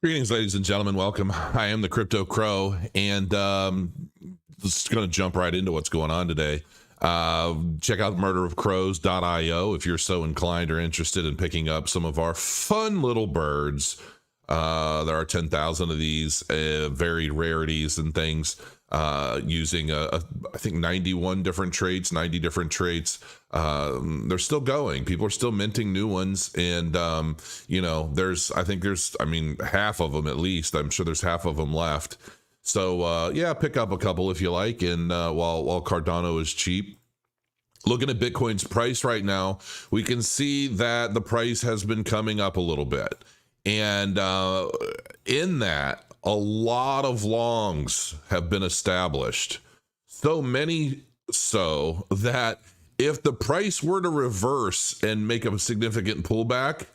Greetings, ladies and gentlemen. Welcome. I am the Crypto Crow, and just going to jump right into what's going on today. Check out murderofcrows.io if you're so inclined or interested in picking up some of our fun little birds. There are 10,000 of these varied rarities and things using I think 91 different traits, 90 different traits. They're still going. People are still minting new ones, and you know, I mean half of them at least. I'm sure there's half of them left. So yeah, pick up a couple if you like. And while Cardano is cheap, looking at Bitcoin's price right now, we can see that the price has been coming up a little bit. And in that, a lot of longs have been established. So many so that if the price were to reverse and make a significant pullback,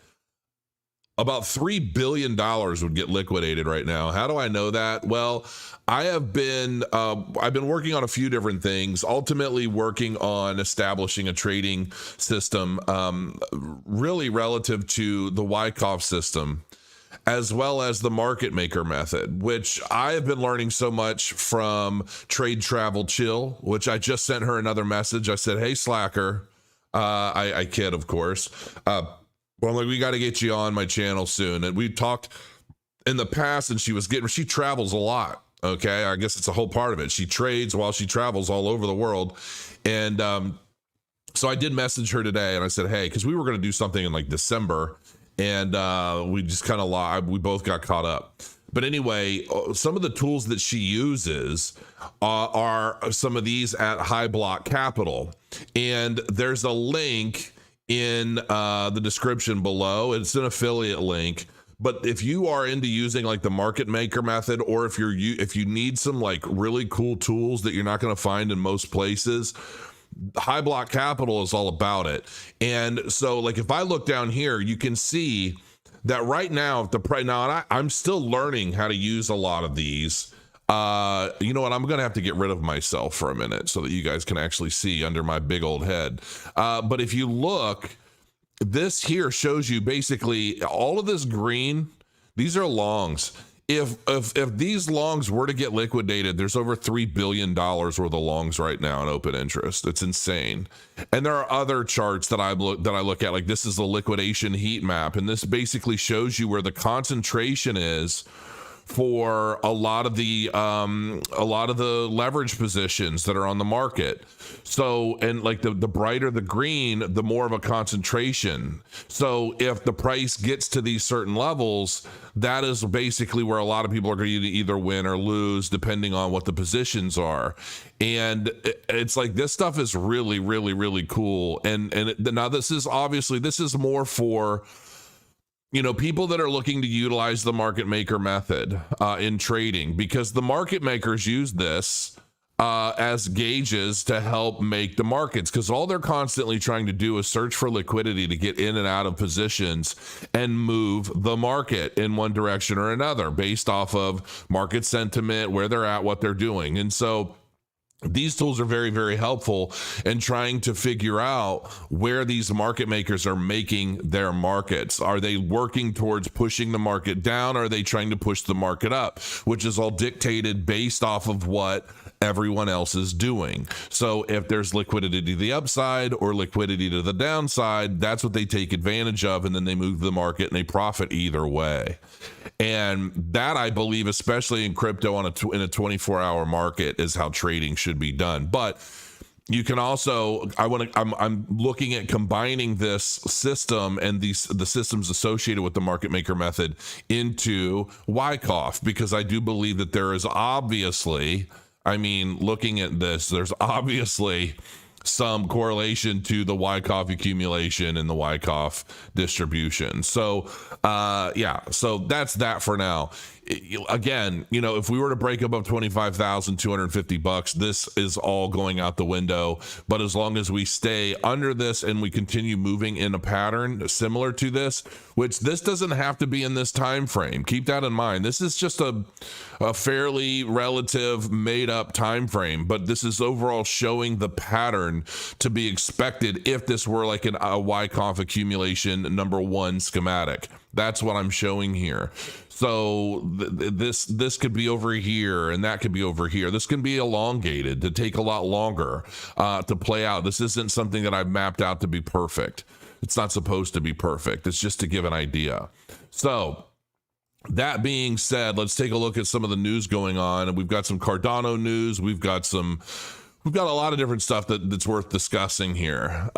about $3 billion would get liquidated right now. How do I know that? Well, I've been working on a few different things, ultimately working on establishing a trading system, really relative to the Wyckoff system, as well as the market maker method, which I have been learning so much from Trade Travel Chill, which I just sent her another message. I said, hey, Slacker. I kid, of course. Well, like, we got to get you on my channel soon. And we talked in the past, and she travels a lot. Okay. I guess it's a whole part of it. She trades while she travels all over the world. And so I did message her today, and I said, hey, because we were going to do something in like December, and we just kind of we both got caught up. But anyway, some of the tools that she uses are some of these at High Block Capital. And there's a link in the description below. It's an affiliate link, but if you are into using like the market maker method, or if you need some like really cool tools that you're not going to find in most places, High Block Capital is all about it. And so like if I look down here, you can see that right now the price, now I'm still learning how to use a lot of these. You know what? I'm going to have to get rid of myself for a minute so that you guys can actually see under my big old head. But if you look, this here shows you basically all of this green. These are longs. If these longs were to get liquidated, there's over $3 billion worth of longs right now in open interest. It's insane. And there are other charts that I look at, like this is the liquidation heat map. And this basically shows you where the concentration is for a lot of the leverage positions that are on the market. So, and like the brighter the green, the more of a concentration. So if the price gets to these certain levels, that is basically where a lot of people are going to either win or lose depending on what the positions are. And it's like, this stuff is really, really, really cool. Now this is more for, you know, people that are looking to utilize the market maker method in trading, because the market makers use this as gauges to help make the markets, because all they're constantly trying to do is search for liquidity to get in and out of positions and move the market in one direction or another based off of market sentiment, where they're at, what they're doing. And so these tools are very, very helpful in trying to figure out where these market makers are making their markets. Are they working towards pushing the market down? Or are they trying to push the market up? Which is all dictated based off of what everyone else is doing. So if there's liquidity to the upside or liquidity to the downside, that's what they take advantage of, and then they move the market and they profit either way. And that, I believe, especially in crypto in a 24-hour market, is how trading should be done. But you can also, I'm looking at combining this system and the systems associated with the market maker method into Wyckoff, because I do believe that there is obviously, I mean, looking at this, there's obviously some correlation to the Wyckoff accumulation and the Wyckoff distribution. So yeah, so that's that for now. again, if we were to break above 25,250 bucks, this is all going out the window. But as long as we stay under this and we continue moving in a pattern similar to this, which this doesn't have to be in this time frame, keep that in mind. This is just a fairly relative made up time frame, but this is overall showing the pattern to be expected if this were like a YConf accumulation number one schematic. That's what I'm showing here. So this could be over here and that could be over here. This can be elongated to take a lot longer to play out. This isn't something that I've mapped out to be perfect. It's not supposed to be perfect. It's just to give an idea. So that being said, let's take a look at some of the news going on. And we've got some Cardano news. We've got a lot of different stuff that's worth discussing here.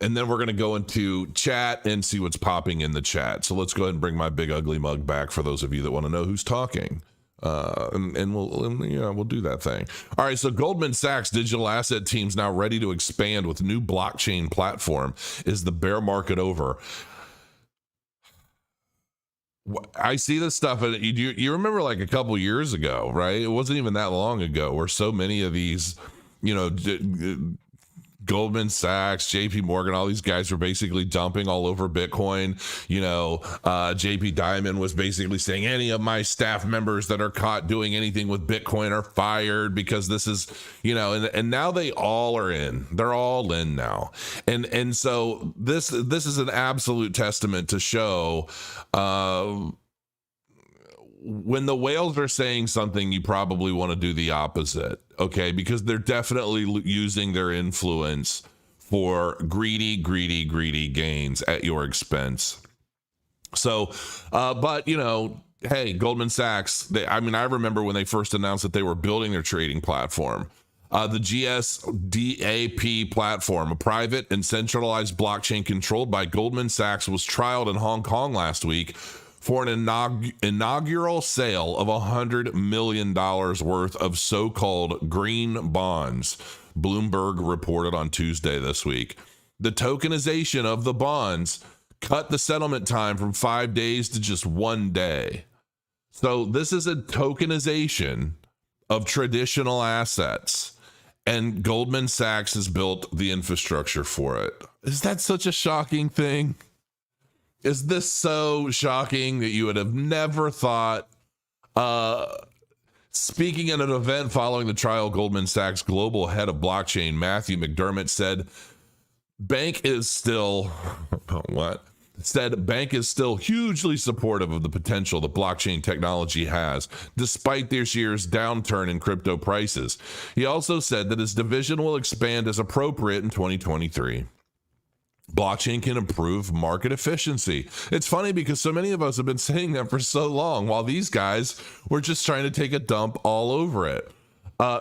And then we're going to go into chat and see what's popping in the chat. So let's go ahead and bring my big ugly mug back for those of you that want to know who's talking. And we'll do that thing. All right. So Goldman Sachs digital asset team's now ready to expand with new blockchain platform. Is the bear market over? I see this stuff, and you remember like a couple years ago, right? It wasn't even that long ago where so many of these, Goldman Sachs, JP Morgan, all these guys were basically dumping all over Bitcoin. JP Diamond was basically saying any of my staff members that are caught doing anything with Bitcoin are fired because this is, and now they all are in. They're all in now. And so this is an absolute testament to show when the whales are saying something, you probably want to do the opposite, okay? Because they're definitely using their influence for greedy gains at your expense. So, but hey, Goldman Sachs, I remember when they first announced that they were building their trading platform. The GSDAP platform, a private and centralized blockchain controlled by Goldman Sachs, was trialed in Hong Kong last week for an inaugural sale of $100 million worth of so-called green bonds, Bloomberg reported on Tuesday this week. The tokenization of the bonds cut the settlement time from 5 days to just 1 day. So this is a tokenization of traditional assets, and Goldman Sachs has built the infrastructure for it. Is that such a shocking thing? Is this so shocking that you would have never thought? Speaking at an event following the trial, Goldman Sachs global head of blockchain, Matthew McDermott, said bank is still hugely supportive of the potential that blockchain technology has, despite this year's downturn in crypto prices. He also said that his division will expand as appropriate in 2023. Blockchain can improve market efficiency. It's funny because so many of us have been saying that for so long, while these guys were just trying to take a dump all over it.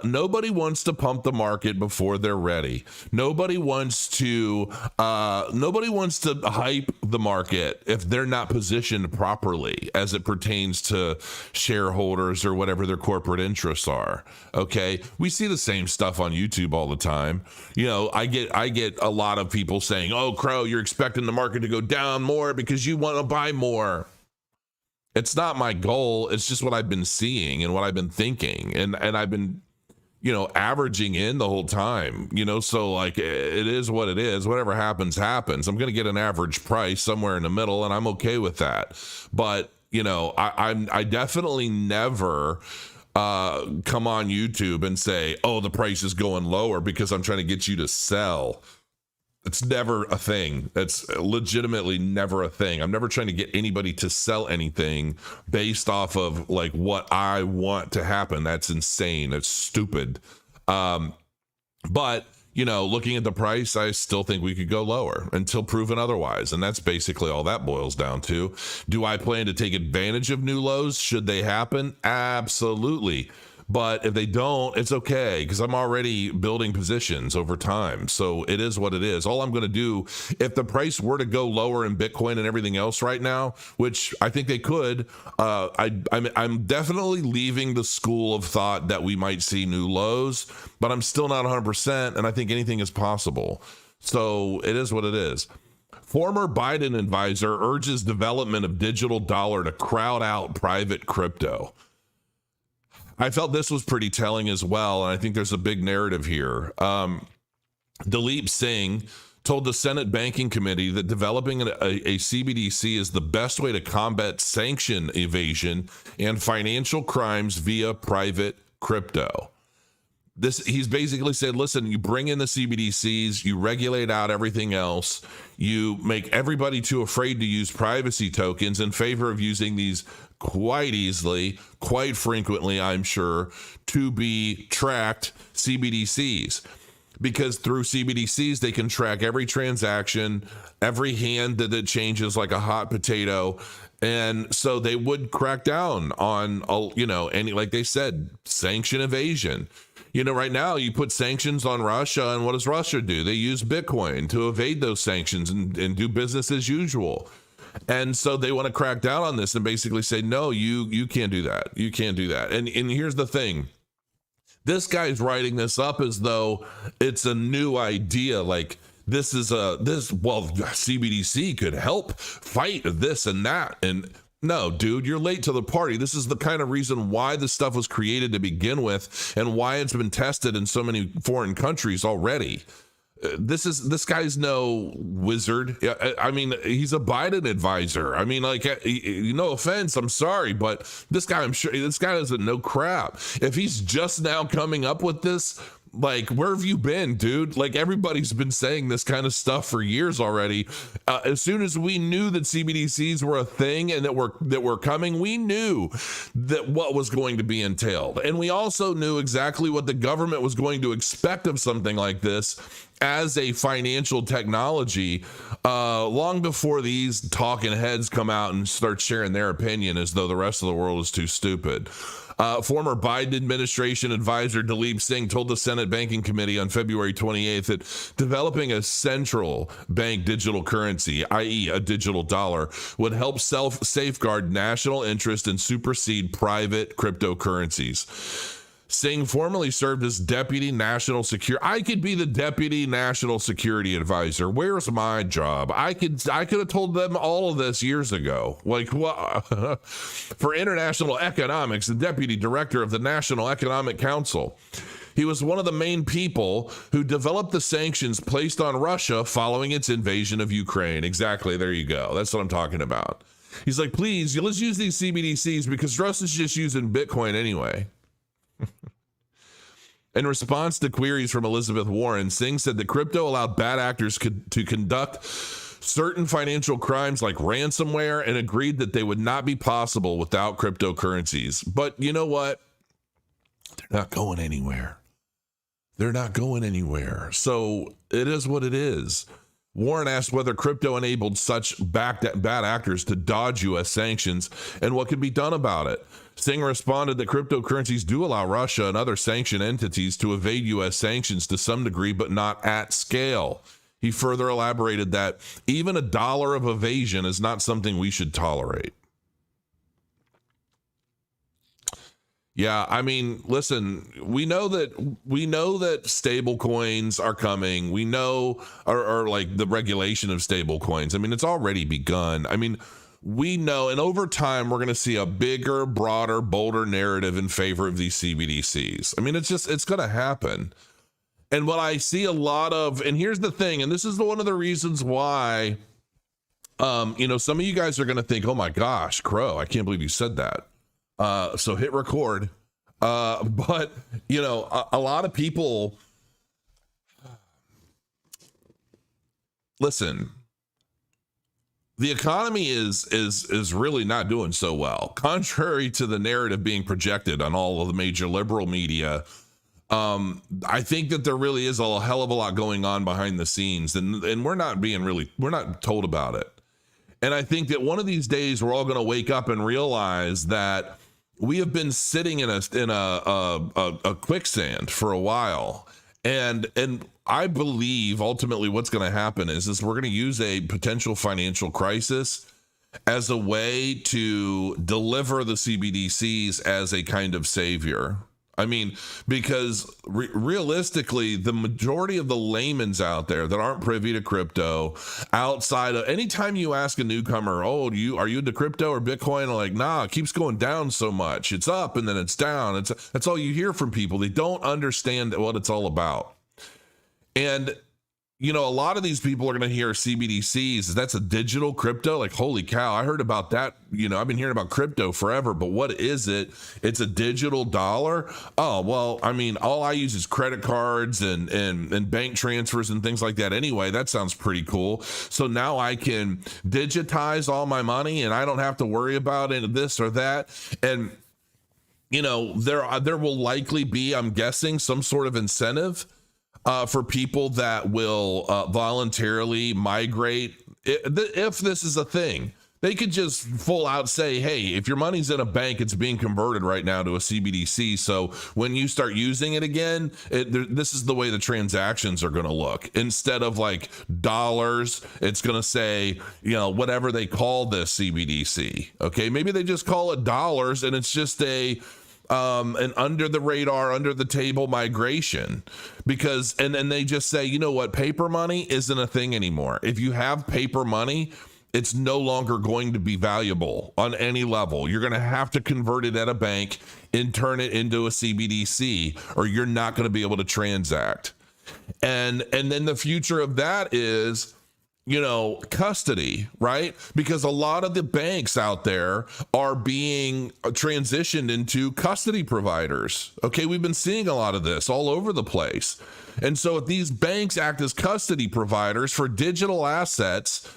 Nobody wants to pump the market before they're ready. Nobody wants to hype the market if they're not positioned properly as it pertains to shareholders or whatever their corporate interests are. Okay. We see the same stuff on YouTube all the time. I get a lot of people saying, "Oh, Crow, you're expecting the market to go down more because you want to buy more." It's not my goal. It's just what I've been seeing and what I've been thinking. And I've been, averaging in the whole time, so like it is what it is. Whatever happens. I'm going to get an average price somewhere in the middle, and I'm okay with that. But, I definitely never come on YouTube and say, "Oh, the price is going lower because I'm trying to get you to sell." It's never a thing. That's legitimately never a thing. I'm never trying to get anybody to sell anything based off of like what I want to happen. That's insane. That's stupid. But looking at the price, I still think we could go lower until proven otherwise. And that's basically all that boils down to. Do I plan to take advantage of new lows? Should they happen? Absolutely. But if they don't, it's okay because I'm already building positions over time. So it is what it is. All I'm going to do, if the price were to go lower in Bitcoin and everything else right now, which I think they could, I'm definitely leaving the school of thought that we might see new lows, but I'm still not 100%, and I think anything is possible. So it is what it is. Former Biden advisor urges development of digital dollar to crowd out private crypto. I felt this was pretty telling as well, and I think there's a big narrative here. Dalip Singh told the Senate Banking Committee that developing a CBDC is the best way to combat sanction evasion and financial crimes via private crypto. He's basically said, listen, you bring in the CBDCs, you regulate out everything else, you make everybody too afraid to use privacy tokens in favor of using these quite easily, quite frequently, I'm sure, to be tracked CBDCs. Because through CBDCs, they can track every transaction, every hand that it changes like a hot potato. And so they would crack down on, any, like they said, sanction evasion. Right now you put sanctions on Russia, and what does Russia do? They use Bitcoin to evade those sanctions and do business as usual. And so they want to crack down on this and basically say, no, you can't do that. You can't do that. And here's the thing. This guy's writing this up as though it's a new idea. Like CBDC could help fight this and that. And no, dude, you're late to the party. This is the kind of reason why this stuff was created to begin with and why it's been tested in so many foreign countries already. This guy's no wizard. I mean, he's a Biden advisor. I mean, like, no offense, I'm sorry, but this guy doesn't know crap. If he's just now coming up with this, like, where have you been, dude? Like, everybody's been saying this kind of stuff for years already. As soon as we knew that CBDCs were a thing and that were coming, we knew that what was going to be entailed. And we also knew exactly what the government was going to expect of something like this as a financial technology, long before these talking heads come out and start sharing their opinion as though the rest of the world is too stupid. Former Biden administration advisor Dalip Singh told the Senate Banking Committee on February 28th that developing a central bank digital currency, i.e. a digital dollar, would help safeguard national interest and supersede private cryptocurrencies. Singh formerly served as deputy national security. I could be the deputy national security advisor. Where's my job? I could have told them all of this years ago. Like, what? For international economics, the deputy director of the National Economic Council. He was one of the main people who developed the sanctions placed on Russia following its invasion of Ukraine. Exactly. There you go. That's what I'm talking about. He's like, please, let's use these CBDCs because Russia's just using Bitcoin anyway. In response to queries from Elizabeth Warren, Singh said that crypto allowed bad actors to conduct certain financial crimes like ransomware and agreed that they would not be possible without cryptocurrencies. But you know what? They're not going anywhere. They're not going anywhere. So it is what it is. Warren asked whether crypto enabled such bad actors to dodge U.S. sanctions and what could be done about it. Singh responded that cryptocurrencies do allow Russia and other sanctioned entities to evade U.S. sanctions to some degree, but not at scale. He further elaborated that even a dollar of evasion is not something we should tolerate. Yeah, I mean, listen, we know that stable coins are coming. We know, or like the regulation of stable coins. I mean, it's already begun. I mean, we know, and over time, we're going to see a bigger, broader, bolder narrative in favor of these CBDCs. I mean, it's going to happen. And what I see a lot of, and here's the thing, and this is one of the reasons why, some of you guys are going to think, oh my gosh, Crow, I can't believe you said that. So hit record. But, a lot of people, listen, the economy is really not doing so well. Contrary to the narrative being projected on all of the major liberal media, I think that there really is a hell of a lot going on behind the scenes, and we're not told about it. And I think that one of these days we're all going to wake up and realize that we have been sitting in a quicksand for a while, and I believe ultimately what's going to happen is we're going to use a potential financial crisis as a way to deliver the CBDCs as a kind of savior. I mean, because realistically, the majority of the layman's out there that aren't privy to crypto, outside of anytime you ask a newcomer, oh, are you into crypto or Bitcoin? They're like, nah, it keeps going down so much. It's up and then it's down. That's all you hear from people. They don't understand what it's all about. And a lot of these people are going to hear CBDCs. That's a digital crypto. Like, holy cow, I heard about that. I've been hearing about crypto forever, but what is it? It's a digital dollar. Oh, well, I mean, all I use is credit cards and bank transfers and things like that. Anyway, that sounds pretty cool. So now I can digitize all my money and I don't have to worry about this or that. And, there will likely be, I'm guessing, some sort of incentive for people that will voluntarily migrate. If this is a thing, they could just full out say, hey, if your money's in a bank, it's being converted right now to a CBDC. So when you start using it again, this is the way the transactions are going to look. Instead of like dollars, it's going to say, whatever they call this CBDC. Okay, maybe they just call it dollars and it's just an under the radar, under the table migration, because and then they just say, you know what, paper money isn't a thing anymore. If you have paper money, it's no longer going to be valuable on any level. You're going to have to convert it at a bank and turn it into a CBDC, or you're not going to be able to transact. And then the future of that is, custody, right? Because a lot of the banks out there are being transitioned into custody providers. Okay, we've been seeing a lot of this all over the place. And so if these banks act as custody providers for digital assets,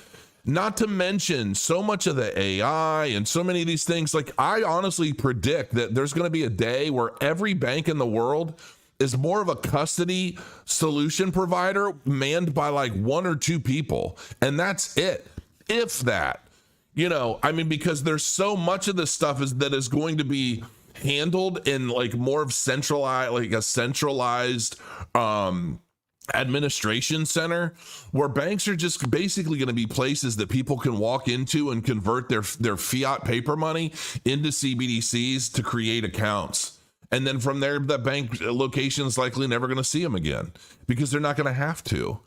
not to mention so much of the AI and so many of these things, like I honestly predict that there's going to be a day where every bank in the world is more of a custody solution provider manned by like one or two people. And that's it. If that, because there's so much of this stuff that is going to be handled in like more of a centralized administration center, where banks are just basically going to be places that people can walk into and convert their fiat paper money into CBDCs to create accounts. And then from there, that bank location is likely never going to see them again because they're not going to have to.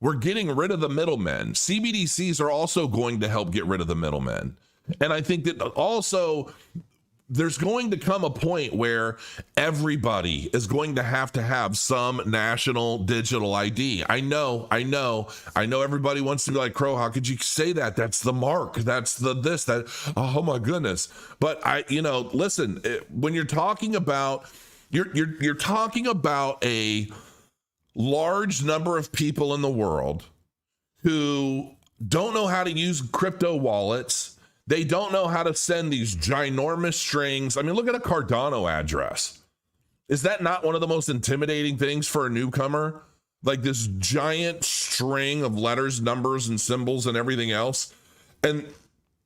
We're getting rid of the middlemen. CBDCs are also going to help get rid of the middlemen. And I think that also there's going to come a point where everybody is going to have some national digital ID. I know everybody wants to be like, Crow, how could you say that? That's the mark. That's that. Oh my goodness. But listen, when you're talking about, you're talking about a large number of people in the world who don't know how to use crypto wallets. They don't know how to send these ginormous strings. I mean, look at a Cardano address. Is that not one of the most intimidating things for a newcomer? Like this giant string of letters, numbers, and symbols and everything else. And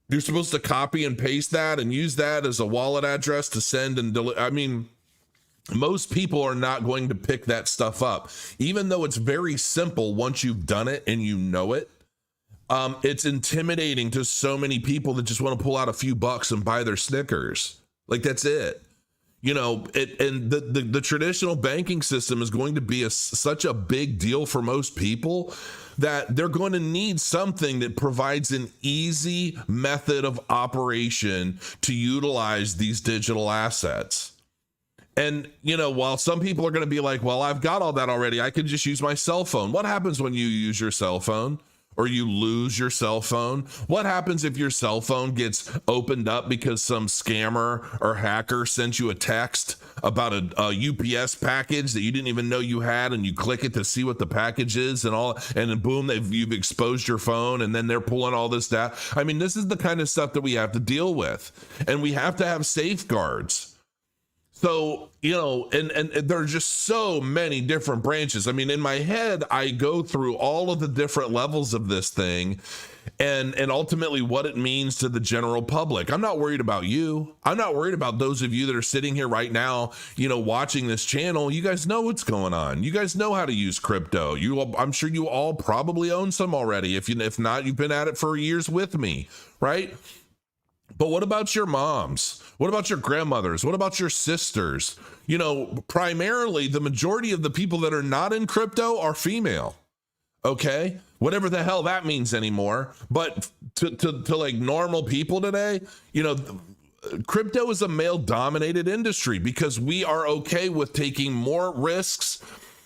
you're supposed to copy and paste that and use that as a wallet address to send and deliver. I mean, most people are not going to pick that stuff up, even though it's very simple once you've done it and you know it. It's intimidating to so many people that just want to pull out a few bucks and buy their Snickers. Like that's it. And the traditional banking system is going to be such a big deal for most people that they're going to need something that provides an easy method of operation to utilize these digital assets. And, while some people are going to be like, well, I've got all that already, I can just use my cell phone. What happens when you use your cell phone? Or you lose your cell phone? What happens if your cell phone gets opened up because some scammer or hacker sent you a text about a UPS package that you didn't even know you had, and you click it to see what the package is and then boom, you've exposed your phone, and then they're pulling all this data. I mean, this is the kind of stuff that we have to deal with, and we have to have safeguards. So, and there are just so many different branches. I mean, in my head, I go through all of the different levels of this thing and ultimately what it means to the general public. I'm not worried about you. I'm not worried about those of you that are sitting here right now, watching this channel. You guys know what's going on. You guys know how to use crypto. I'm sure you all probably own some already. If not, you've been at it for years with me, right? But what about your moms? What about your grandmothers? What about your sisters? You know, primarily the majority of the people that are not in crypto are female. Okay, whatever the hell that means anymore. But to like normal people today, you know, crypto is a male dominated industry because we are okay with taking more risks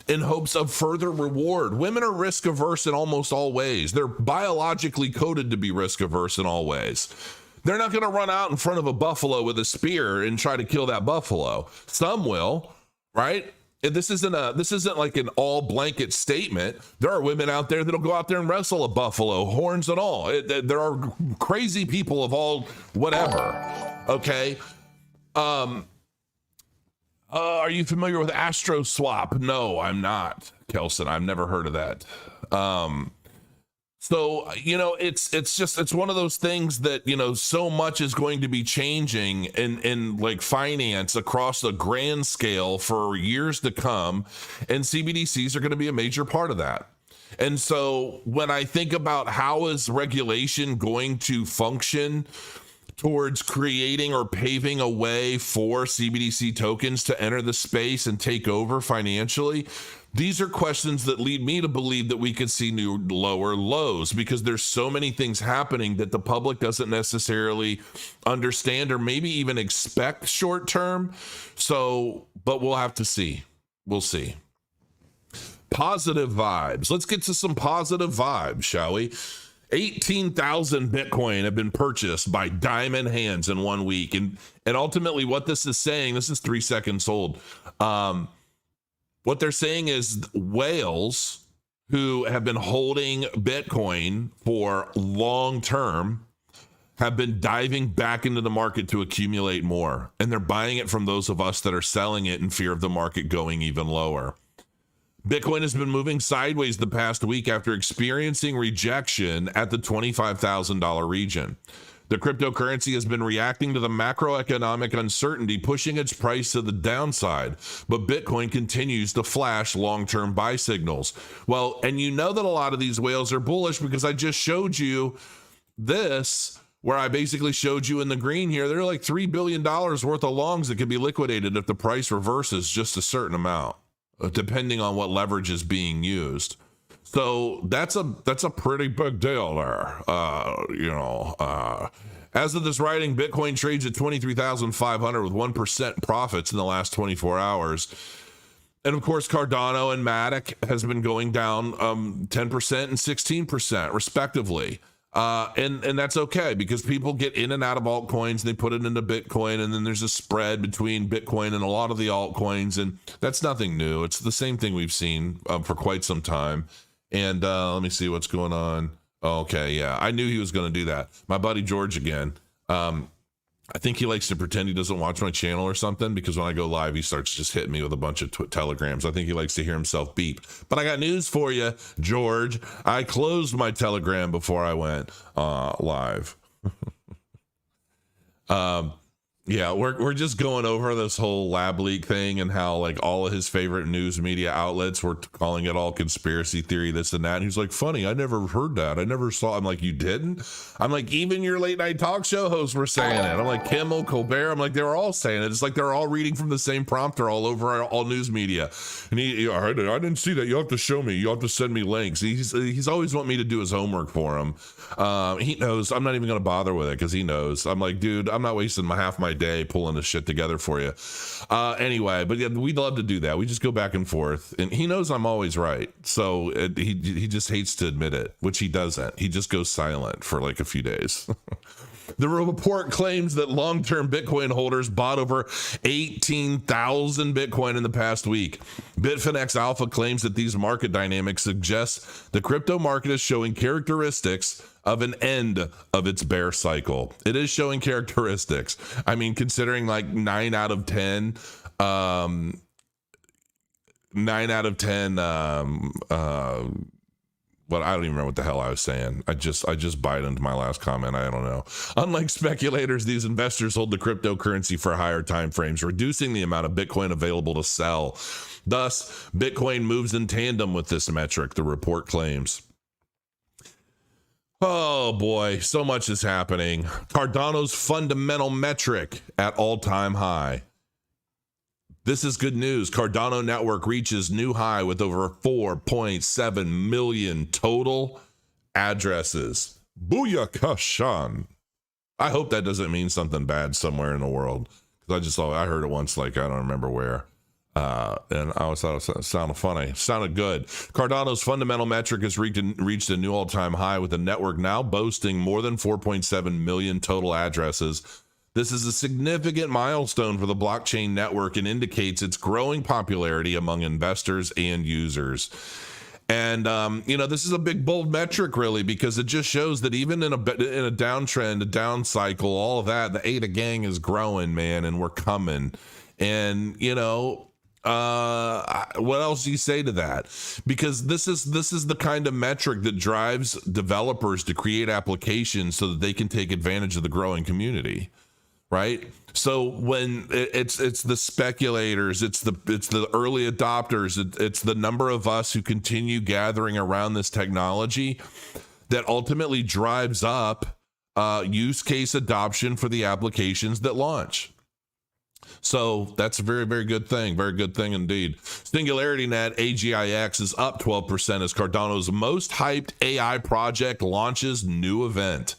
in hopes of further reward. Women are risk averse in almost all ways. They're biologically coded to be risk averse in all ways. They're not going to run out in front of a buffalo with a spear and try to kill that buffalo. Some will, right? This isn't like an all blanket statement. There are women out there that'll go out there and wrestle a buffalo, horns and all. There are crazy people of all whatever. Okay. Are you familiar with Astro Swap? No, I'm not, Kelson. I've never heard of that. So, you know, it's one of those things that, you know, so much is going to be changing in like finance across a grand scale for years to come. And CBDCs are going to be a major part of that. And so when I think about how is regulation going to function towards creating or paving a way for CBDC tokens to enter the space and take over financially, these are questions that lead me to believe that we could see new lower lows because there's so many things happening that the public doesn't necessarily understand or maybe even expect short term. So, but we'll have to see. We'll see. Positive vibes. Let's get to some positive vibes, shall we? 18,000 Bitcoin have been purchased by diamond hands in 1 week. And ultimately what this is saying, this is 3 seconds old. What they're saying is whales who have been holding Bitcoin for long term have been diving back into the market to accumulate more. And they're buying it from those of us that are selling it in fear of the market going even lower. Bitcoin has been moving sideways the past week after experiencing rejection at the $25,000 region. The cryptocurrency has been reacting to the macroeconomic uncertainty, pushing its price to the downside, but Bitcoin continues to flash long-term buy signals. Well, and you know that a lot of these whales are bullish because I just showed you this, where I basically showed you in the green here, there are like $3 billion worth of longs that could be liquidated if the price reverses just a certain amount, depending on what leverage is being used. So that's a pretty big deal there. As of this writing, Bitcoin trades at 23,500 with 1% profits in the last 24 hours. And of course, Cardano and Matic has been going down 10% and 16% respectively. And that's okay because people get in and out of altcoins, they put it into Bitcoin, and then there's a spread between Bitcoin and a lot of the altcoins, and that's nothing new. It's the same thing we've seen for quite some time. And let me see what's going on. Okay, yeah, I knew he was going to do that. My buddy George again. I think he likes to pretend he doesn't watch my channel or something because when I go live, he starts just hitting me with a bunch of telegrams. I think he likes to hear himself beep. But I got news for you, George. I closed my telegram before I went live. Yeah, we're just going over this whole lab leak thing and how like all of his favorite news media outlets were calling it all conspiracy theory, this and that. And he's like, funny, I never heard that. I never saw. I'm like, you didn't? I'm like, even your late night talk show hosts were saying it. I'm like, Kimmel, Colbert. I'm like, they were all saying it. It's like they're all reading from the same prompter all over all news media. And I didn't see that. You have to show me. You have to send me links. He's always want me to do his homework for him. He knows I'm not even going to bother with it because he knows. I'm like, dude, I'm not wasting half my day pulling this shit together for you. Anyway, but yeah, we'd love to do that. We just go back and forth, and he knows I'm always right. So he just hates to admit it, which he doesn't. He just goes silent for like a few days. The report claims that long-term Bitcoin holders bought over 18,000 Bitcoin in the past week. Bitfinex Alpha claims that these market dynamics suggest the crypto market is showing characteristics of an end of its bear cycle. It is showing characteristics. I mean, considering like 9 out of 10, well, I don't even remember what the hell I was saying. I just Bidened my last comment. I don't know. Unlike speculators, these investors hold the cryptocurrency for higher time frames, reducing the amount of Bitcoin available to sell. Thus, Bitcoin moves in tandem with this metric, the report claims. Oh boy, so much is happening. Cardano's fundamental metric at all-time high. This is good news. Cardano network reaches new high with over 4.7 million total addresses. Booyakashan. I hope that doesn't mean something bad somewhere in the world. Because I heard it once, like, I don't remember where. And I always thought it sounded funny. Sounded good. Cardano's fundamental metric has reached a new all-time high, with the network now boasting more than 4.7 million total addresses. This is a significant milestone for the blockchain network and indicates its growing popularity among investors and users. And, this is a big, bold metric, really, because it just shows that even in a downtrend, a down cycle, all of that, the ADA gang is growing, man, and we're coming. And, what else do you say to that? Because this is the kind of metric that drives developers to create applications so that they can take advantage of the growing community, right? So when it's the speculators, it's the early adopters, it's the number of us who continue gathering around this technology that ultimately drives up use case adoption for the applications that launch. So that's a very, very good thing. Very good thing indeed. SingularityNet AGIX is up 12% as Cardano's most hyped AI project launches new event.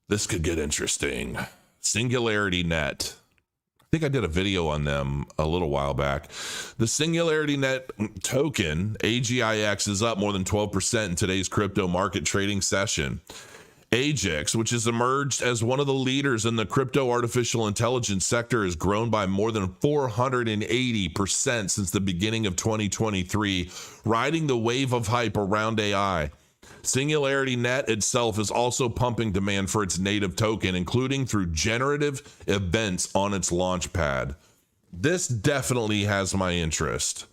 This could get interesting. SingularityNet. I think I did a video on them a little while back. The SingularityNet token, AGIX, is up more than 12% in today's crypto market trading session. AGIX, which has emerged as one of the leaders in the crypto artificial intelligence sector, has grown by more than 480% since the beginning of 2023, riding the wave of hype around AI. SingularityNet itself is also pumping demand for its native token, including through generative events on its launch pad. This definitely has my interest.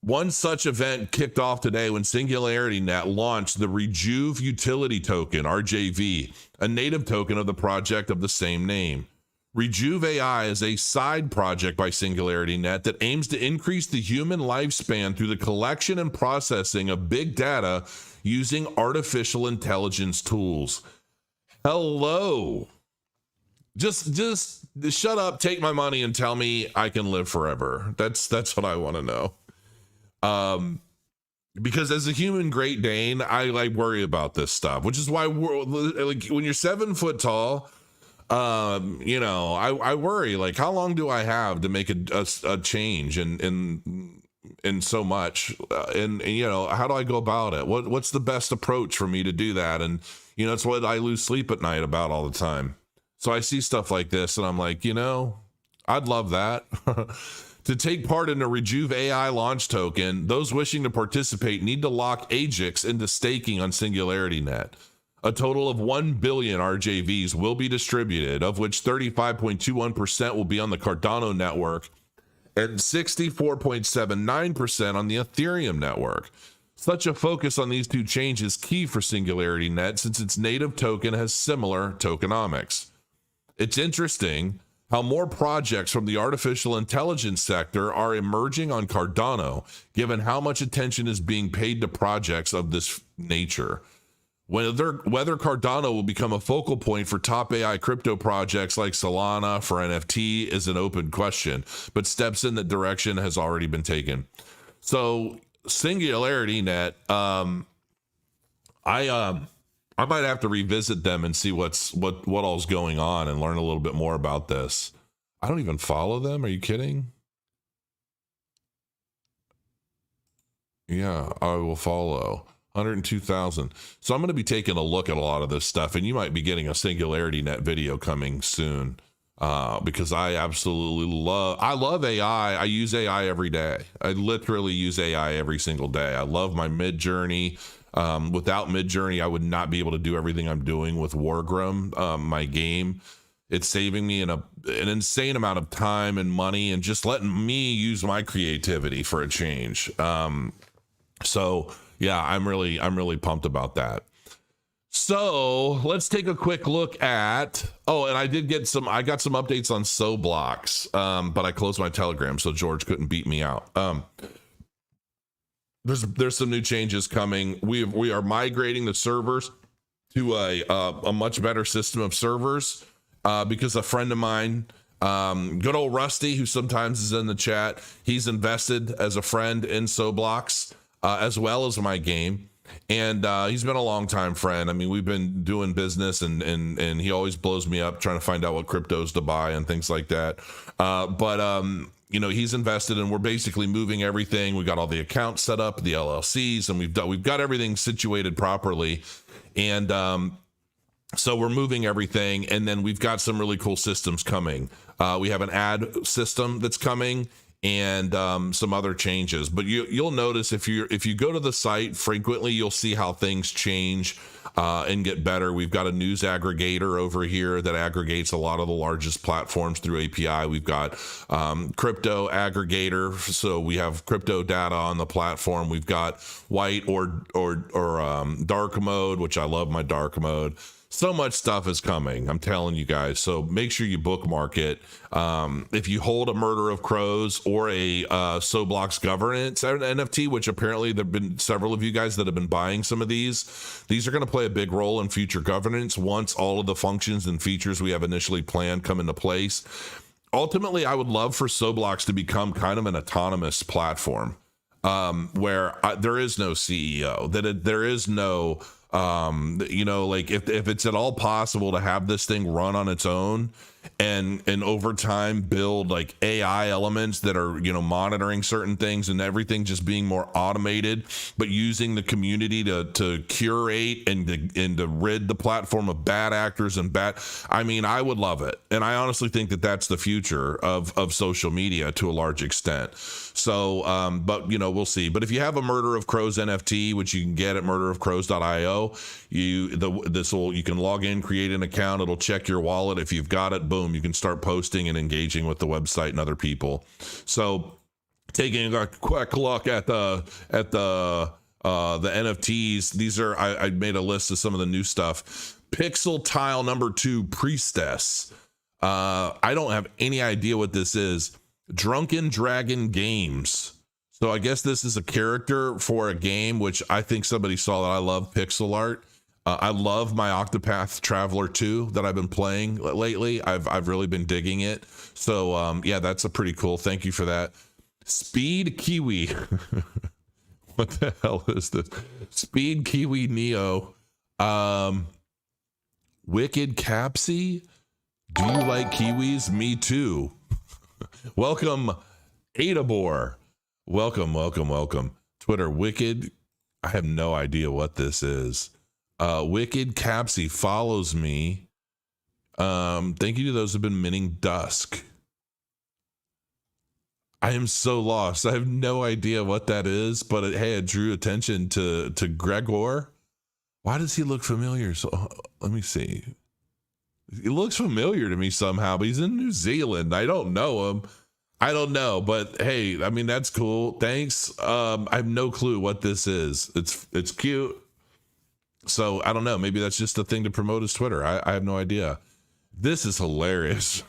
One such event kicked off today when SingularityNet launched the Rejuve Utility Token, RJV, a native token of the project of the same name. Rejuve AI is a side project by SingularityNet that aims to increase the human lifespan through the collection and processing of big data using artificial intelligence tools. Hello. Just shut up, take my money, and tell me I can live forever. That's what I want to know. Because as a human Great Dane, I worry about this stuff, which is why when you're 7 foot tall, I worry, how long do I have to make a change in so much, and how do I go about it? What's the best approach for me to do that? And it's what I lose sleep at night about all the time. So I see stuff like this and I'm like, I'd love that. To take part in a Rejuve AI launch token, those wishing to participate need to lock AGIX into staking on SingularityNet. A total of 1 billion RJVs will be distributed, of which 35.21% will be on the Cardano network and 64.79% on the Ethereum network. Such a focus on these two chains is key for SingularityNet since its native token has similar tokenomics. It's interesting how more projects from the artificial intelligence sector are emerging on Cardano, given how much attention is being paid to projects of this nature. Whether Cardano will become a focal point for top AI crypto projects like Solana for NFT is an open question, but steps in that direction has already been taken. So SingularityNet, I might have to revisit them and see what all's going on and learn a little bit more about this. I don't even follow them. Are you kidding? Yeah, I will follow. 102,000. So I'm going to be taking a look at a lot of this stuff, and you might be getting a SingularityNet video coming soon, because I absolutely love AI. I use AI every day. I literally use AI every single day. I love my Midjourney. Without Midjourney, I would not be able to do everything I'm doing with Wargroom, my game. It's saving me an insane amount of time and money, and just letting me use my creativity for a change. So yeah, I'm really pumped about that. So let's take a quick look at, and I got some updates on SoBlocks, but I closed my Telegram, so George couldn't beat me out. There's some new changes coming. We are migrating the servers to a much better system of servers, because a friend of mine, good old Rusty, who sometimes is in the chat, he's invested as a friend in Soblox, as well as my game. And he's been a long time friend. I mean, we've been doing business, and he always blows me up trying to find out what cryptos to buy and things like that. But you know, he's invested, and we're basically moving everything. We got all the accounts set up, the LLCs, and we've got everything situated properly. And so we're moving everything, and then we've got some really cool systems coming. We have an ad system that's coming, and some other changes. But you'll notice if you go to the site frequently, you'll see how things change and get better. We've got a news aggregator over here that aggregates a lot of the largest platforms through API. We've got crypto aggregator, so we have crypto data on the platform. We've got white or dark mode, which I love my dark mode. So much stuff is coming, I'm telling you guys. So make sure you bookmark it. If you hold a Murder of Crows or a Soblox Governance NFT, which apparently there have been several of you guys that have been buying some of these are going to play a big role in future governance once all of the functions and features we have initially planned come into place. Ultimately, I would love for Soblox to become kind of an autonomous platform, where there is no CEO, there is no you know, like if it's at all possible to have this thing run on its own and over time build like AI elements that are, you know, monitoring certain things and everything just being more automated, but using the community to curate and to rid the platform of bad actors and I mean, I would love it. And I honestly think that that's the future of social media to a large extent. So, but you know, we'll see. But if you have a Murder of Crows NFT, which you can get at murderofcrows.io, you can log in, create an account. It'll check your wallet. If you've got it, boom, you can start posting and engaging with the website and other people. So taking a quick look at the NFTs, these are, I made a list of some of the new stuff. Pixel Tile number 2 Priestess. I don't have any idea what this is. Drunken Dragon Games. So I guess this is a character for a game, which I think somebody saw that I love pixel art. I love my Octopath Traveler 2 that I've been playing lately. I've really been digging it. So yeah, that's a pretty cool. Thank you for that. Speed Kiwi. What the hell is this? Speed Kiwi Neo. Wicked Capsy. Do you like kiwis? Me too. Welcome, Adabor. Welcome. Twitter, Wicked. I have no idea what this is. Wicked Capsy follows me. Thank you to those who've been minting Dusk. I am so lost. I have no idea what that is, but it drew attention to Gregor. Why does he look familiar? So let me see. He looks familiar to me somehow, but he's in New Zealand. I don't know him. I don't know, but hey, I mean, that's cool. Thanks. I have no clue what this is. It's cute. So I don't know. Maybe that's just a thing to promote his Twitter. I have no idea. This is hilarious.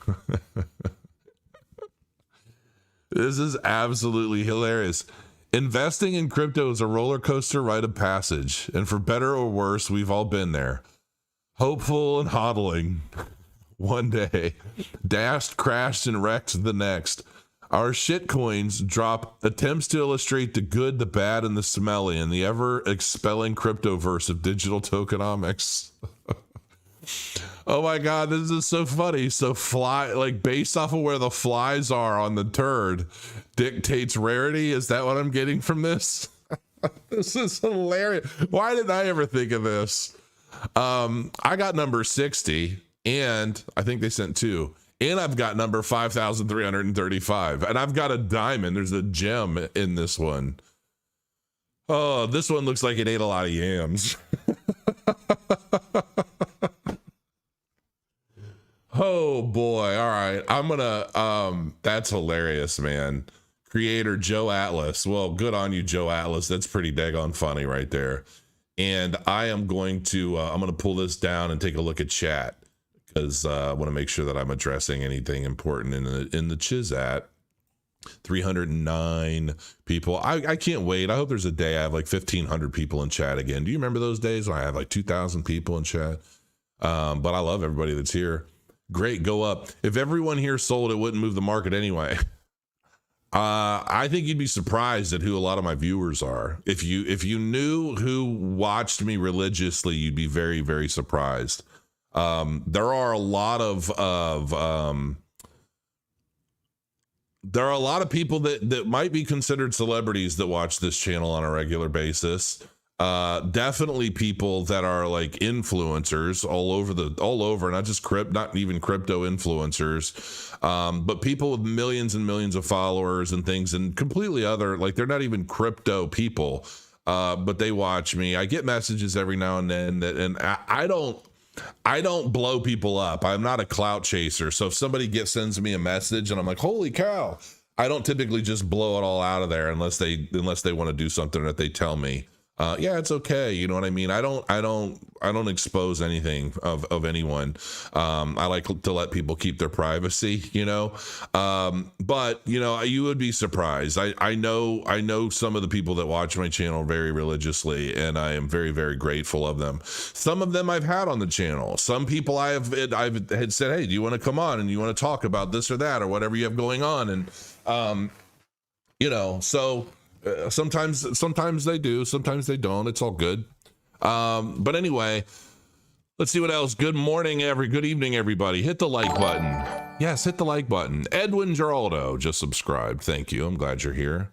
This is absolutely hilarious. Investing in crypto is a roller coaster rite of passage. And for better or worse, we've all been there. Hopeful and hodling. One day. Dashed, crashed, and wrecked the next. Our shitcoins drop attempts to illustrate the good, the bad, and the smelly in the ever-expelling cryptoverse of digital tokenomics. Oh my god, this is so funny. So based off of where the flies are on the turd dictates rarity? Is that what I'm getting from this? This is hilarious. Why didn't I ever think of this? I got number 60, and I think they sent 2. And I've got number 5,335. And I've got a diamond. There's a gem in this one. Oh, this one looks like it ate a lot of yams. Oh boy. All right. I'm gonna that's hilarious, man. Creator Joe Atlas. Well, good on you, Joe Atlas. That's pretty daggone funny right there. And I am going to I'm gonna pull this down and take a look at chat, because I want to make sure that I'm addressing anything important in the Chizat. 309 people. I can't wait. I hope there's a day I have like 1,500 people in chat again. Do you remember those days when I had like 2,000 people in chat? But I love everybody that's here. Great, go up. If everyone here sold, it wouldn't move the market anyway. I think you'd be surprised at who a lot of my viewers are. If you knew who watched me religiously, you'd be very, very surprised. There are a lot of people that might be considered celebrities that watch this channel on a regular basis. Definitely people that are like influencers all over, not just not even crypto influencers, but people with millions and millions of followers and things, and completely other, like they're not even crypto people, but they watch me. I get messages every now and then and I don't blow people up. I'm not a clout chaser. So if somebody sends me a message and I'm like, holy cow, I don't typically just blow it all out of there unless they want to do something that they tell me. Yeah, it's okay. You know what I mean? I don't expose anything of anyone. I like to let people keep their privacy, you know? But you know, you would be surprised. I know some of the people that watch my channel very religiously, and I am very, very grateful of them. Some of them I've had on the channel. Some people I've had said, hey, do you want to come on and you want to talk about this or that or whatever you have going on? And, you know, so sometimes they do, sometimes they don't. It's all good. But anyway, let's see what else. Good evening, everybody. Hit the like button. Yes, hit the like button. Edwin Geraldo just subscribed. Thank you. I'm glad you're here.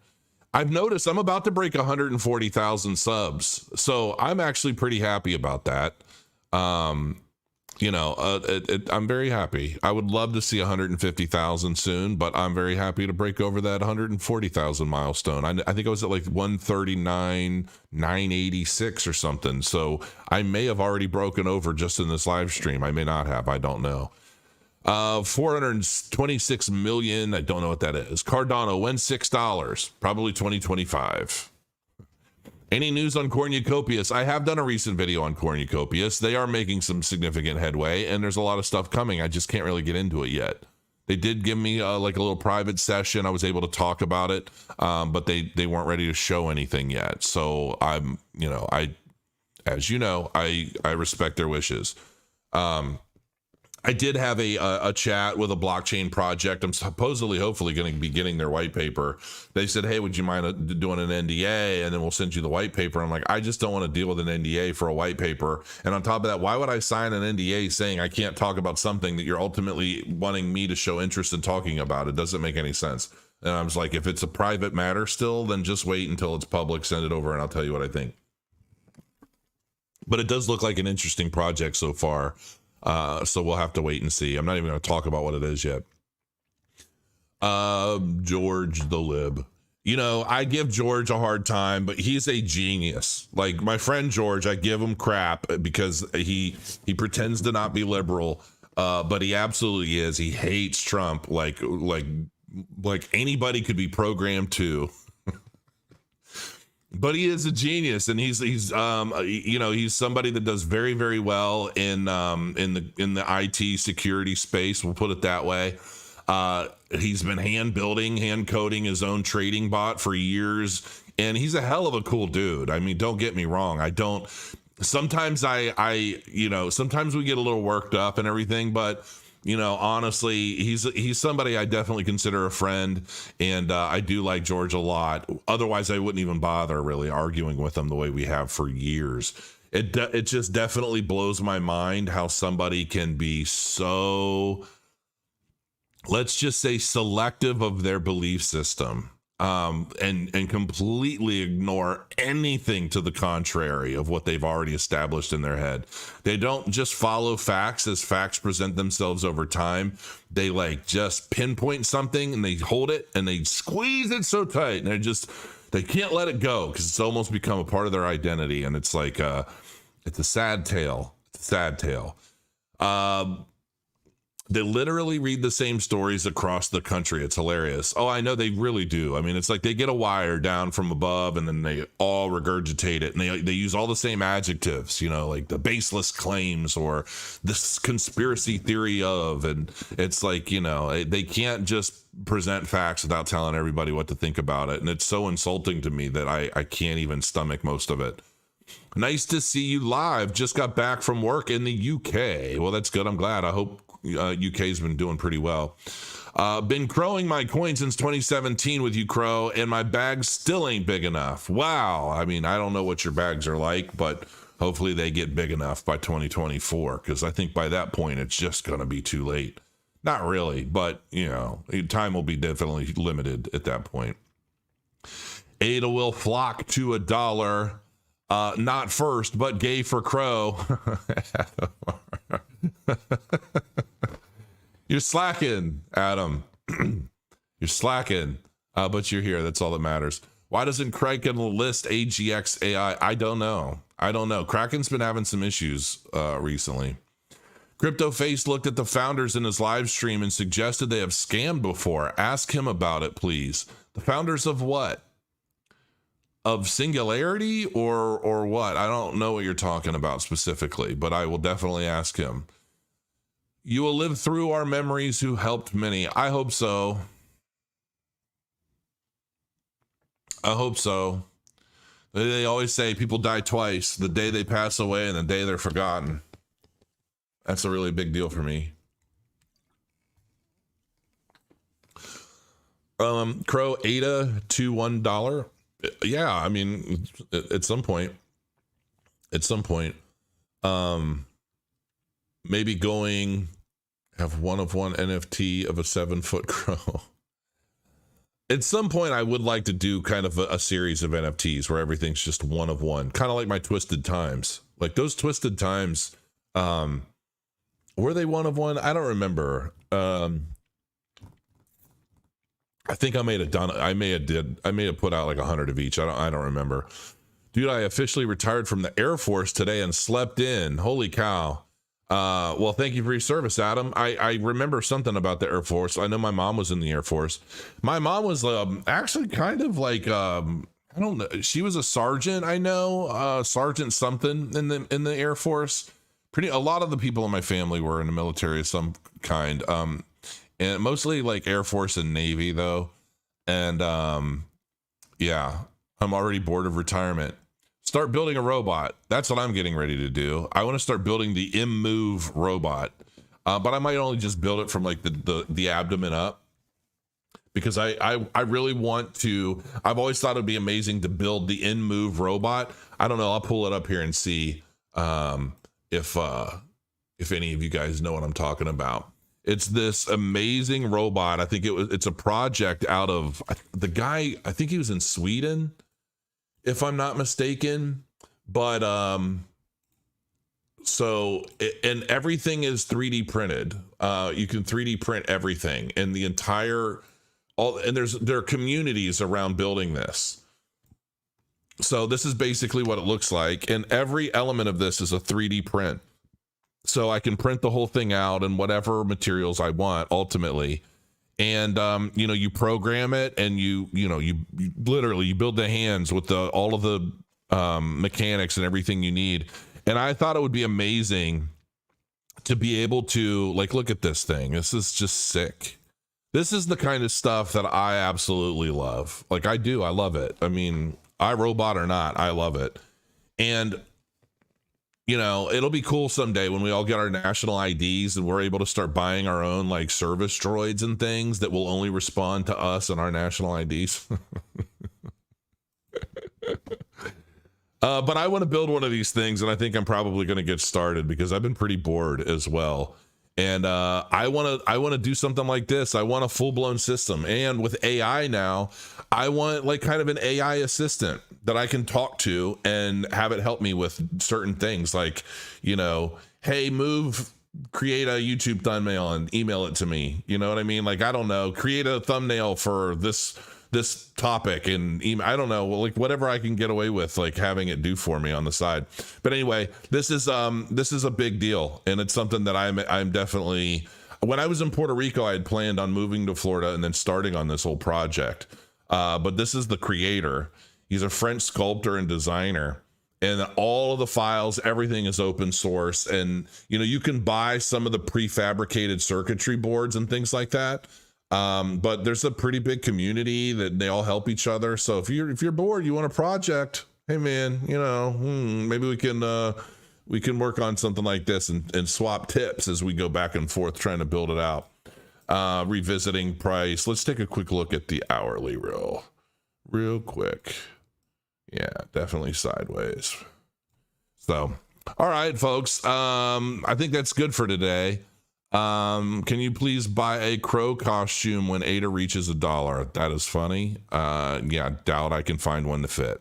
I've noticed I'm about to break 140,000 subs, so I'm actually pretty happy about that. You know, I'm very happy. I would love to see 150,000 soon, but I'm very happy to break over that 140,000 milestone. I think I was at like 139,986 or something. So I may have already broken over just in this live stream. I may not have. I don't know. 426 million. I don't know what that is. Cardano wins $6, probably 2025. Any news on Cornucopias? I have done a recent video on Cornucopias. They are making some significant headway, and there's a lot of stuff coming. I just can't really get into it yet. They did give me like a little private session. I was able to talk about it, but they weren't ready to show anything yet. So I'm, you know, as you know, I respect their wishes. I did have a chat with a blockchain project. I'm hopefully going to be getting their white paper. They said, hey, would you mind doing an NDA? And then we'll send you the white paper. I'm like, I just don't want to deal with an NDA for a white paper. And on top of that, why would I sign an NDA saying I can't talk about something that you're ultimately wanting me to show interest in talking about? It doesn't make any sense. And I was like, if it's a private matter still, then just wait until it's public, send it over, and I'll tell you what I think. But it does look like an interesting project so far. So we'll have to wait and see. I'm not even going to talk about what it is yet. George the Lib. You know, I give George a hard time, but he's a genius. Like my friend George, I give him crap because he pretends to not be liberal, but he absolutely is. He hates Trump like anybody could be programmed to. But he is a genius, and he's you know, he's somebody that does very, very well in the IT security space. We'll put it that way. He's been hand coding his own trading bot for years, and he's a hell of a cool dude. I mean, don't get me wrong. Sometimes sometimes we get a little worked up and everything, but you know, honestly, he's somebody I definitely consider a friend, and I do like George a lot. Otherwise, I wouldn't even bother really arguing with him the way we have for years. It just definitely blows my mind how somebody can be so, let's just say, selective of their belief system, and completely ignore anything to the contrary of what they've already established in their head. They don't just follow facts as facts present themselves over time. They like just pinpoint something and they hold it and they squeeze it so tight, and they can't let it go because it's almost become a part of their identity. And it's like it's a sad tale. It's a sad tale. They literally read the same stories across the country. It's hilarious. Oh, I know, they really do. I mean, it's like they get a wire down from above and then they all regurgitate it. And they use all the same adjectives, you know, like the baseless claims or this conspiracy theory of, and it's like, you know, they can't just present facts without telling everybody what to think about it. And it's so insulting to me that I can't even stomach most of it. Nice to see you live. Just got back from work in the UK. Well, that's good. I'm glad. I hope UK's been doing pretty well. Been crowing my coin since 2017 with you, Crow, and my bags still ain't big enough. Wow. I mean, I don't know what your bags are like, but hopefully they get big enough by 2024, because I think by that point it's just going to be too late. Not really, but, you know, time will be definitely limited at that point. ADA will flock to $1. Not first, but gay for Crow. You're slacking, Adam. You're slacking, but you're here. That's all that matters. Why doesn't Kraken list AGX AI? I don't know. Kraken's been having some issues recently. Crypto Face looked at the founders in his live stream and suggested they have scammed before. Ask him about it, please. The founders of what? Of Singularity or what? I don't know what you're talking about specifically, but I will definitely ask him. You will live through our memories who helped many. I hope so. I hope so. They always say people die twice, the day they pass away and the day they're forgotten. That's a really big deal for me. Crow ADA to $1. Yeah, I mean, at some point, maybe going have one of one NFT of a 7-foot crow. At some point, I would like to do kind of a series of NFTs where everything's just one of one, kind of like my Twisted Times. Like those Twisted Times, were they one of one? I don't remember. I think I may have put out like 100 of each. I don't remember. Dude, I officially retired from the Air Force today and slept in. Holy cow. Well, thank you for your service, Adam. I remember something about the Air Force. I know my mom was in the Air Force. My mom was actually kind of like I don't know. She was a sergeant, I know, sergeant something in the Air Force. A lot of the people in my family were in the military of some kind. And mostly like Air Force and Navy though. And yeah, I'm already bored of retirement. Start building a robot. That's what I'm getting ready to do. I want to start building the ImMove robot. But I might only just build it from like the abdomen up, because I really want to. I've always thought it'd be amazing to build the ImMove robot. I don't know. I'll pull it up here and see if any of you guys know what I'm talking about. It's this amazing robot. I think it's a project out of the guy. I think he was in Sweden, if I'm not mistaken. But and everything is 3D printed. You can 3D print everything, and the entire and there are communities around building this. So this is basically what it looks like, and every element of this is a 3D print. So I can print the whole thing out in whatever materials I want ultimately. And, you program it, and you literally build the hands with all of the mechanics and everything you need. And I thought it would be amazing to be able to look at this thing. This is just sick. This is the kind of stuff that I absolutely love. I love it. I mean, iRobot or not, I love it. And it'll be cool someday when we all get our national IDs and we're able to start buying our own service droids and things that will only respond to us and our national IDs. But I want to build one of these things, and I think I'm probably going to get started because I've been pretty bored as well. And I want to do something like this. I want a full-blown system. And with AI now, I want kind of an AI assistant that I can talk to and have it help me with certain things hey, create a YouTube thumbnail and email it to me. You know what I mean? I don't know, create a thumbnail for this topic and email. I don't know, whatever I can get away with, having it do for me on the side. But anyway, this is a big deal, and it's something that I'm definitely, when I was in Puerto Rico, I had planned on moving to Florida and then starting on this whole project. But this is the creator. He's a French sculptor and designer. And all of the files, everything is open source. And, you know, you can buy some of the prefabricated circuitry boards and things like that. But there's a pretty big community that they all help each other. So if you're bored, you want a project, hey man, you know, maybe we can work on something like this and swap tips as we go back and forth trying to build it out. Revisiting price. Let's take a quick look at the hourly real quick. Yeah, definitely sideways. So, all right, folks. I think that's good for today. Can you please buy a crow costume when ADA reaches $1? That is funny. Yeah, doubt I can find one to fit.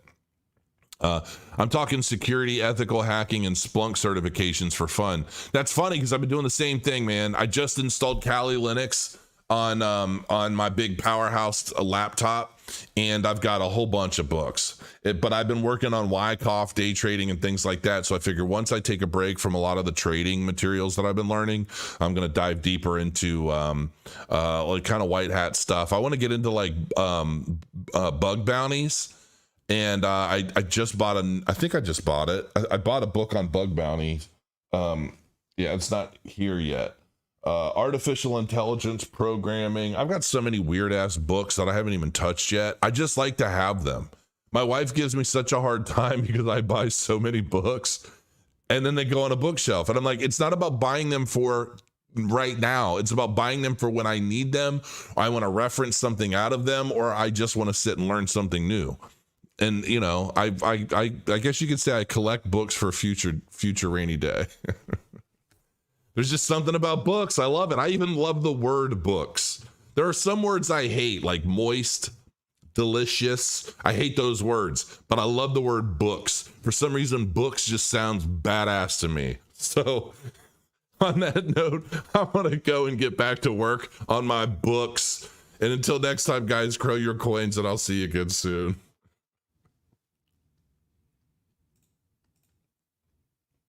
I'm talking security, ethical hacking, and Splunk certifications for fun. That's funny because I've been doing the same thing, man. I just installed Kali Linux on my big powerhouse laptop, and I've got a whole bunch of books. But I've been working on Wyckoff, day trading, and things like that. So I figure once I take a break from a lot of the trading materials that I've been learning, I'm going to dive deeper into like kind of white hat stuff. I want to get into like bug bounties. And I just bought I think I just bought it. I bought a book on bug bounty. Yeah, it's not here yet. Artificial intelligence programming. I've got so many weird ass books that I haven't even touched yet. I just like to have them. My wife gives me such a hard time because I buy so many books and then they go on a bookshelf. And I'm like, it's not about buying them for right now. It's about buying them for when I need them, or I want to reference something out of them, or I just want to sit and learn something new. And, you know, I guess you could say I collect books for future rainy day. There's just something about books. I love it. I even love the word books. There are some words I hate, like moist, delicious. I hate those words, but I love the word books. For some reason, books just sounds badass to me. So on that note, I want to go and get back to work on my books. And until next time, guys, grow your coins, and I'll see you again soon.